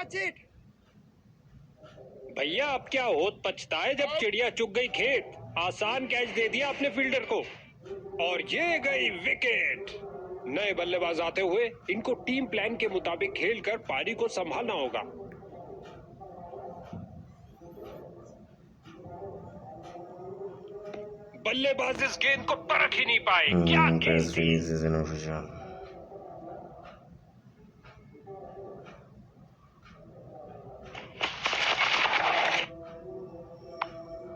That's it. भैया अब क्या होत पछताए जब चिड़िया चुग गई खेत। आसान कैच दे दिया अपने फील्डर को और ये गई विकेट। नए बल्लेबाज आते हुए इनको टीम प्लान के मुताबिक खेलकर पारी को संभालना होगा। बल्लेबाज इस गेंद को परख ही नहीं पाए। क्या गेंद थी।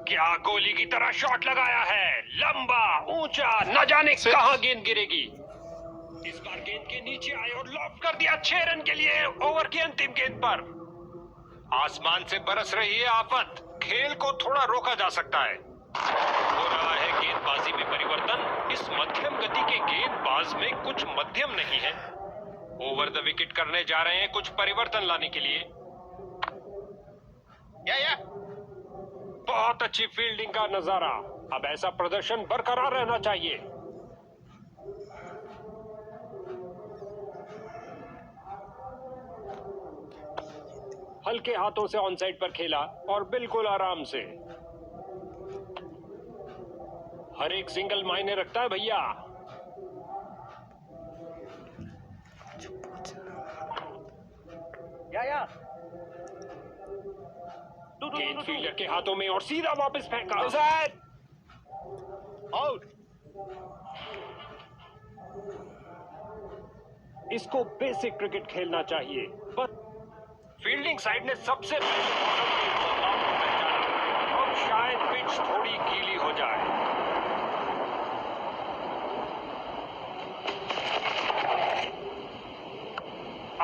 क्या गोली की तरह शॉट लगाया है, लंबा ऊंचा, न जाने कहां गेंद गिरेगी। इस बार गेंद के नीचे आए और लॉफ्ट कर दिया 6 रन के लिए ओवर की अंतिम गेंद पर। आसमान से बरस रही है आफत, खेल को थोड़ा रोका जा सकता है। हो रहा है गेंदबाजी में परिवर्तन। इस मध्यम गति के गेंदबाज में कुछ मध्यम नहीं है। ओवर द विकेट करने जा रहे हैं कुछ परिवर्तन लाने के लिए। या बहुत अच्छी फील्डिंग का नजारा। अब ऐसा प्रदर्शन बरकरार रहना चाहिए। हल्के हाथों से ऑन साइड पर खेला और बिल्कुल आराम से। हर एक सिंगल मायने रखता है भैया। या गेंद फील्डर के हाथों में और सीधा वापस फेंका। आउट। इसको बेसिक क्रिकेट खेलना चाहिए। बस फील्डिंग साइड ने सबसे पहले मौसम के बदलाव को पहचाना। अब शायद पिच थोड़ी गीली हो जाए।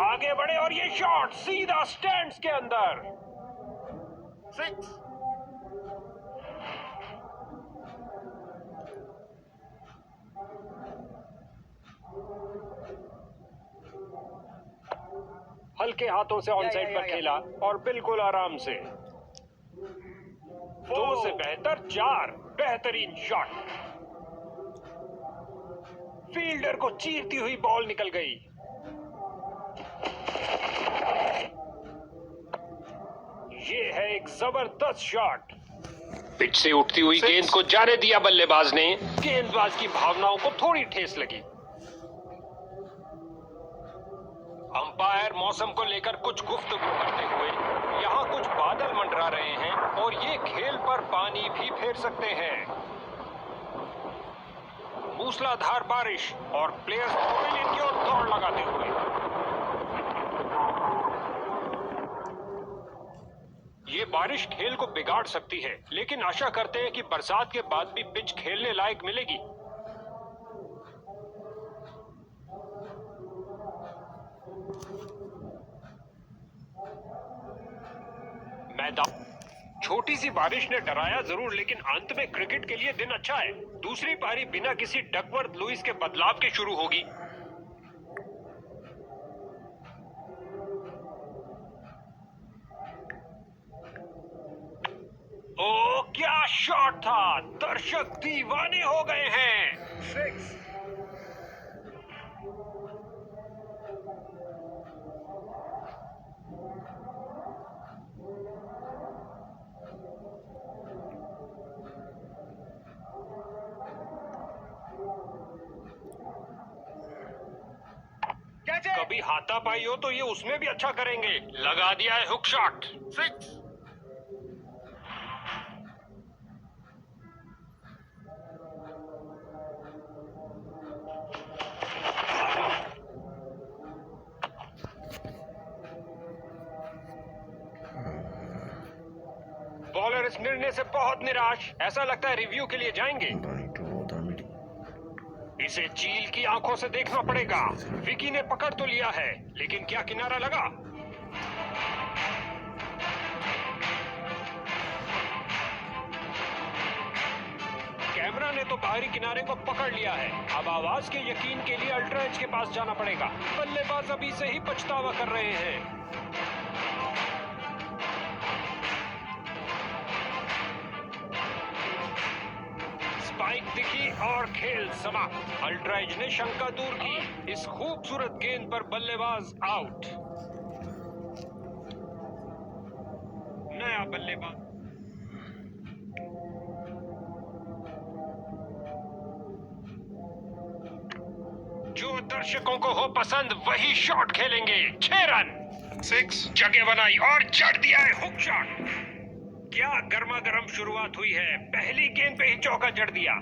आगे बढ़े और ये शॉट सीधा स्टैंड्स के अंदर। 6। हल्के हाथों से ऑन साइड पर खेला और बिल्कुल आराम से। 2 से बेहतर 4। बेहतरीन शॉट। फील्डर को चीरती हुई बॉल निकल गई। ये है एक जबरदस्त शॉट। पिच से उठती हुई गेंद को जाने दिया बल्लेबाज ने। गेंदबाज की भावनाओं को थोड़ी ठेस लगी। अंपायर मौसम को लेकर कुछ गुफ्तगू करते हुए, यहाँ कुछ बादल मंडरा रहे हैं और ये खेल पर पानी भी फेर सकते हैं। मूसलाधार बारिश और प्लेयर्स पवेलियन की ओर दौड़ लगाते हुए। ये बारिश खेल को बिगाड़ सकती है, लेकिन आशा करते हैं कि बरसात के बाद भी पिच खेलने लायक मिलेगी। मैदान छोटी सी बारिश ने डराया जरूर, लेकिन अंत में क्रिकेट के लिए दिन अच्छा है। दूसरी पारी बिना किसी डकवर्थ लुइस के बदलाव के शुरू होगी। ओ क्या शॉट था। दर्शक दीवाने हो गए हैं। 6. कभी हाथापाई हो तो ये उसमें भी अच्छा करेंगे। लगा दिया है हुक शॉट। 6. बॉलर इस निर्णय से बहुत निराश। ऐसा लगता है रिव्यू के लिए जाएंगे। इसे चील की आंखों से देखना पड़ेगा। विकी ने पकड़ तो लिया है, लेकिन क्या किनारा लगा? कैमरा ने तो बाहरी किनारे को पकड़ लिया है। अब आवाज के यकीन के लिए अल्ट्रा एज के पास जाना पड़ेगा। बल्लेबाज अभी से ही पछतावा कर रहे हैं। स्पाइक दिखी और खेल समाप्त। अल्ट्रा एज ने शंका दूर की। इस खूबसूरत गेंद पर बल्लेबाज आउट। बल्लेबाज। जो दर्शकों को हो पसंद वही शॉट खेलेंगे। 6 रन। 6. जगह बनाई और जड़ दिया है हुक शॉट। क्या गर्मा गर्म शुरुआत हुई है। पहली गेंद पे ही चौका जड़ दिया।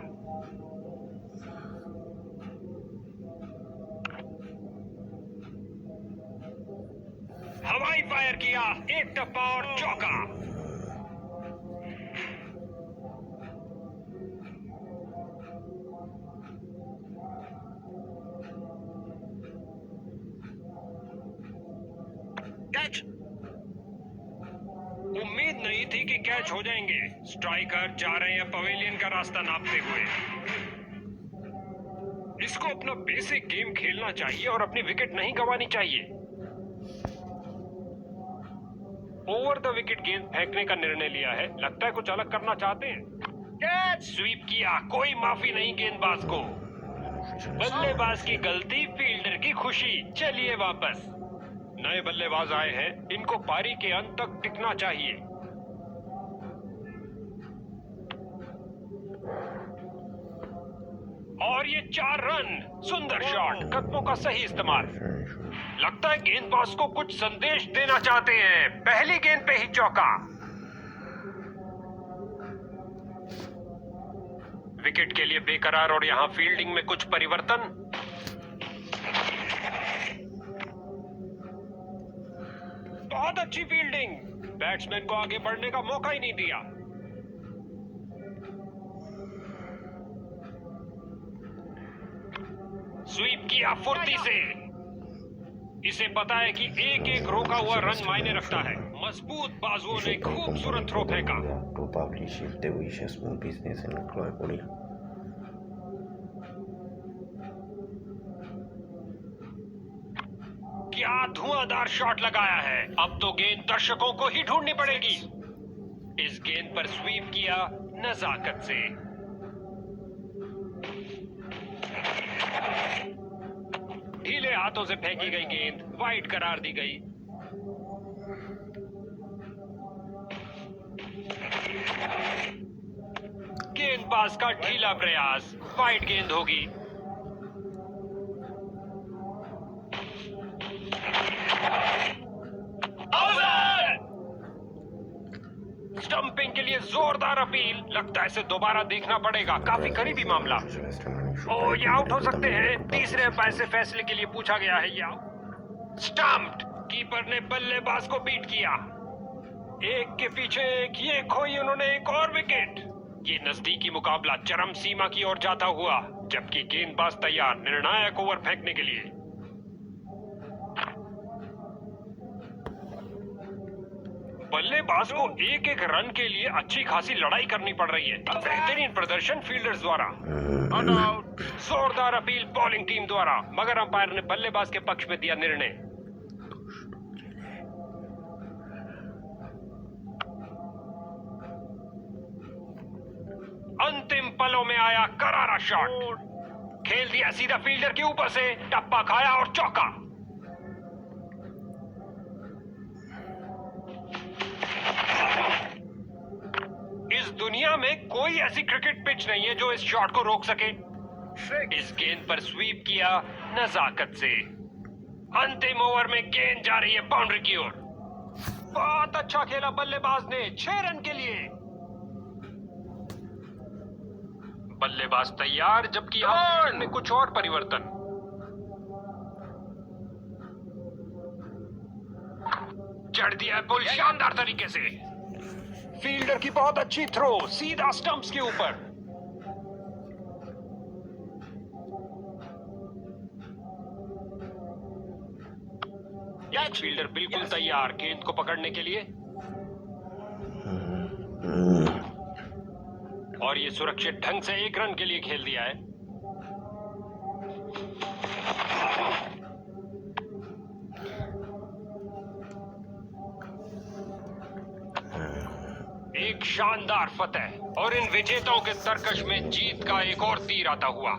हवाई फायर किया, एक टप्पा और चौका। कैच। उम्मीद नहीं थी कि कैच हो जाएंगे। स्ट्राइकर जा रहे हैं पवेलियन का रास्ता नापते हुए। इसको अपना बेसिक गेम खेलना चाहिए और अपनी विकेट नहीं गंवानी चाहिए। ओवर द विकेट गेंद फेंकने का निर्णय लिया है। लगता है कुछ अलग करना चाहते हैं। कैच। स्वीप किया, कोई माफी नहीं गेंदबाज को। बल्लेबाज की गलती, फील्डर की खुशी। चलिए वापस। नए बल्लेबाज आए हैं, इनको पारी के अंत तक टिकना चाहिए। और ये 4 रन। सुंदर शॉट, कदमों का सही इस्तेमाल। लगता है गेंदबाज को कुछ संदेश देना चाहते हैं। पहली गेंद पे ही चौका। विकेट के लिए बेकरार और यहां फील्डिंग में कुछ परिवर्तन। बहुत अच्छी फील्डिंग। बैट्समैन को आगे बढ़ने का मौका ही नहीं दिया। स्वीप किया फुर्ती से। इसे पता है कि एक एक रोका हुआ रन मायने रखता है। मजबूत बाजुओं ने खूबसूरत थ्रो फेंका। To publish if they wish a small business in Korea. क्या धुआंधार शॉट लगाया है। अब तो गेंद दर्शकों को ही ढूंढनी पड़ेगी। इस गेंद पर स्वीप किया नजाकत से। ढीले हाथों से फेंकी गई गेंद वाइड करार दी गई। गेंदबाज का ढीला प्रयास, वाइड गेंद होगी। स्टंपिंग के लिए जोरदार अपील। लगता है इसे दोबारा देखना पड़ेगा। काफी करीबी मामला। ओ, ये आउट हो सकते हैं। तीसरे अंपायर से फैसले के लिए पूछा गया है। ये आउट। स्टंप्ड। कीपर ने बल्लेबाज को बीट किया। एक के पीछे एक, ये खोई उन्होंने एक और विकेट। ये नजदीकी मुकाबला चरम सीमा की ओर जाता हुआ, जबकि गेंदबाज तैयार निर्णायक ओवर फेंकने के लिए। बल्लेबाज को एक एक रन के लिए अच्छी खासी लड़ाई करनी पड़ रही है। बेहतरीन प्रदर्शन फील्डर्स द्वारा। जोरदार अपील बॉलिंग टीम द्वारा, मगर अंपायर ने बल्लेबाज के पक्ष में दिया निर्णय। अंतिम पलों में आया करारा शॉट। खेल दिया सीधा फील्डर के ऊपर से, टप्पा खाया और चौका। इस दुनिया में कोई ऐसी क्रिकेट पिच नहीं है जो इस शॉट को रोक सके। इस गेंद पर स्वीप किया नजाकत से। अंतिम ओवर में गेंद जा रही है बाउंड्री की ओर। बहुत अच्छा खेला बल्लेबाज ने 6 रन के लिए। बल्लेबाज तैयार, जबकि अब में कुछ और परिवर्तन। जड़ दिया है बुल शानदार तरीके से। फील्डर की बहुत अच्छी थ्रो, सीधा स्टंप्स के ऊपर। फील्डर बिल्कुल तैयार गेंद को पकड़ने के लिए। और ये सुरक्षित ढंग से 1 रन के लिए खेल दिया है। एक शानदार फतेह और इन विजेताओं के तरकश में जीत का एक और तीर आता हुआ।